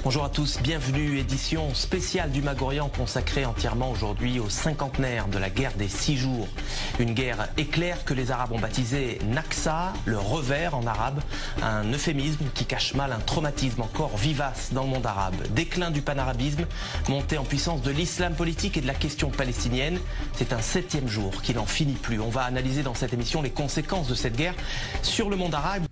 Bonjour à tous, bienvenue, édition spéciale du Mag-Orient consacrée entièrement aujourd'hui au cinquantenaire de la guerre des 6 jours. Une guerre éclair que les Arabes ont baptisée Naksa, le revers en arabe, un euphémisme qui cache mal un traumatisme encore vivace dans le monde arabe. Déclin du panarabisme, montée en puissance de l'islam politique et de la question palestinienne. C'est un 7e jour qui n'en finit plus. On va analyser dans cette émission les conséquences de cette guerre sur le monde arabe.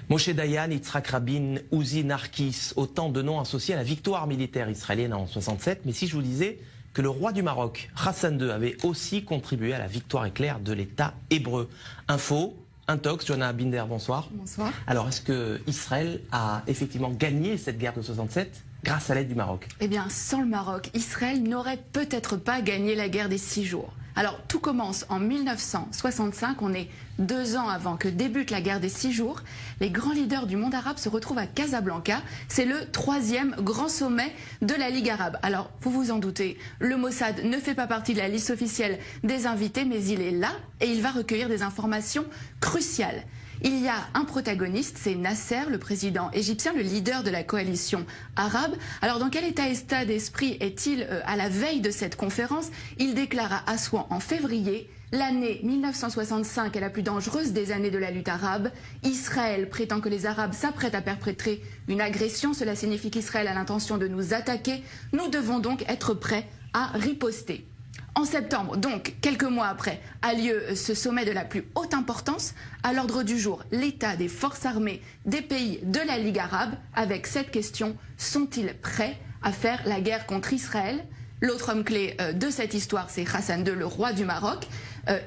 Moshe Dayan, Yitzhak Rabin, Uzi Narkis, autant de noms associés à la victoire militaire israélienne en 67. Mais si je vous disais que le roi du Maroc, Hassan II, avait aussi contribué à la victoire éclair de l'État hébreu. Info, Intox, Johanna Binder, bonsoir. Bonsoir. Alors, est-ce que Israël a effectivement gagné cette guerre de 67 grâce à l'aide du Maroc? Eh bien, sans le Maroc, Israël n'aurait peut-être pas gagné la guerre des 6 jours. Alors, tout commence en 1965, on est 2 ans avant que débute la guerre des 6 jours. Les grands leaders du monde arabe se retrouvent à Casablanca. C'est le 3e grand sommet de la Ligue arabe. Alors, vous vous en doutez, le Mossad ne fait pas partie de la liste officielle des invités, mais il est là et il va recueillir des informations cruciales. Il y a un protagoniste, c'est Nasser, le président égyptien, le leader de la coalition arabe. Alors dans quel état d'esprit est-il à la veille de cette conférence? Il déclare à Assouan en février: l'année 1965 est la plus dangereuse des années de la lutte arabe. Israël prétend que les Arabes s'apprêtent à perpétrer une agression. Cela signifie qu'Israël a l'intention de nous attaquer. Nous devons donc être prêts à riposter. En septembre, donc quelques mois après, a lieu ce sommet de la plus haute importance. À l'ordre du jour, l'état des forces armées des pays de la Ligue arabe, avec cette question: sont-ils prêts à faire la guerre contre Israël? L'autre homme clé de cette histoire, c'est Hassan II, le roi du Maroc.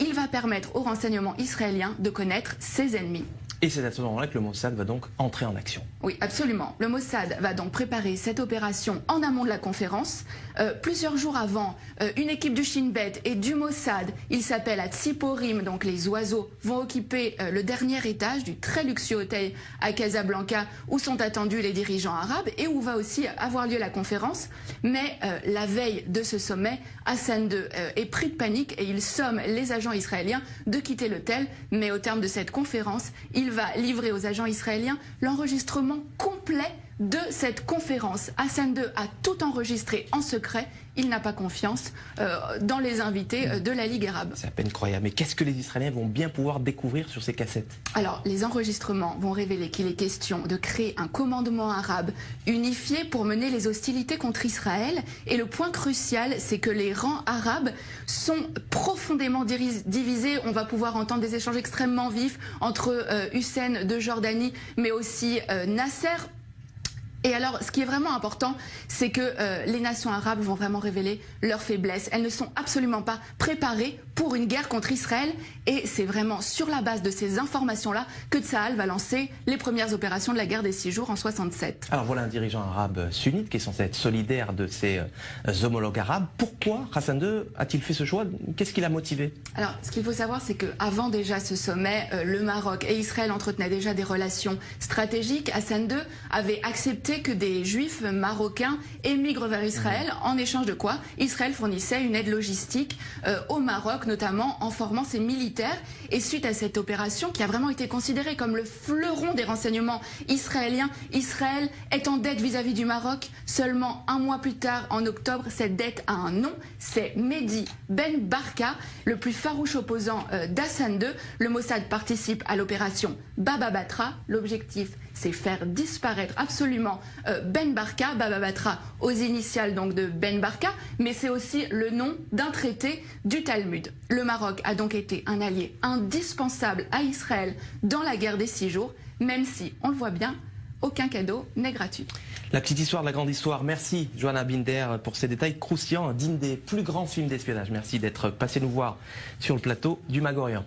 Il va permettre aux renseignements israéliens de connaître ses ennemis. Et c'est à ce moment-là que le Mossad va donc entrer en action. Oui, absolument. Le Mossad va donc préparer cette opération en amont de la conférence. Plusieurs jours avant, une équipe du Shin Bet et du Mossad, il s'appelle à Tsiporim, donc les oiseaux, vont occuper le dernier étage du très luxueux hôtel à Casablanca où sont attendus les dirigeants arabes et où va aussi avoir lieu la conférence. Mais la veille de ce sommet, Hassan II est pris de panique et il somme les agents israéliens de quitter l'hôtel. Mais au terme de cette conférence, il va livrer aux agents israéliens l'enregistrement complet de cette conférence. Hassan II a tout enregistré en secret. Il n'a pas confiance dans les invités de la Ligue arabe. C'est à peine croyable. Mais qu'est-ce que les Israéliens vont bien pouvoir découvrir sur ces cassettes? Alors, les enregistrements vont révéler qu'il est question de créer un commandement arabe unifié pour mener les hostilités contre Israël. Et le point crucial, c'est que les rangs arabes sont profondément divisés. On va pouvoir entendre des échanges extrêmement vifs entre Hussein de Jordanie, mais aussi Nasser. Et alors, ce qui est vraiment important, c'est que les nations arabes vont vraiment révéler leurs faiblesses. Elles ne sont absolument pas préparées pour une guerre contre Israël. Et c'est vraiment sur la base de ces informations-là que Tsahal va lancer les premières opérations de la guerre des 6 jours en 67. Alors voilà un dirigeant arabe sunnite qui est censé être solidaire de ses homologues arabes. Pourquoi Hassan II a-t-il fait ce choix? Qu'est-ce qui l'a motivé? Alors, ce qu'il faut savoir, c'est qu'avant déjà ce sommet, le Maroc et Israël entretenaient déjà des relations stratégiques. Hassan II avait accepté que des juifs marocains émigrent vers Israël, en échange de quoi Israël fournissait une aide logistique au Maroc, notamment en formant ses militaires. Et suite à cette opération, qui a vraiment été considérée comme le fleuron des renseignements israéliens, Israël est en dette vis-à-vis du Maroc. Seulement un mois plus tard, en octobre, cette dette a un nom, c'est Mehdi Ben Barka, le plus farouche opposant d'Hassan II. Le Mossad participe à l'opération Baba Batra. L'objectif, c'est faire disparaître absolument Ben Barka, Baba Batra aux initiales donc de Ben Barka, mais c'est aussi le nom d'un traité du Talmud. Le Maroc a donc été un allié indispensable à Israël dans la guerre des 6 jours, même si, on le voit bien, aucun cadeau n'est gratuit. La petite histoire de la grande histoire. Merci Johanna Binder pour ces détails croustillants, dignes des plus grands films d'espionnage. Merci d'être passé nous voir sur le plateau du Mag-Orient.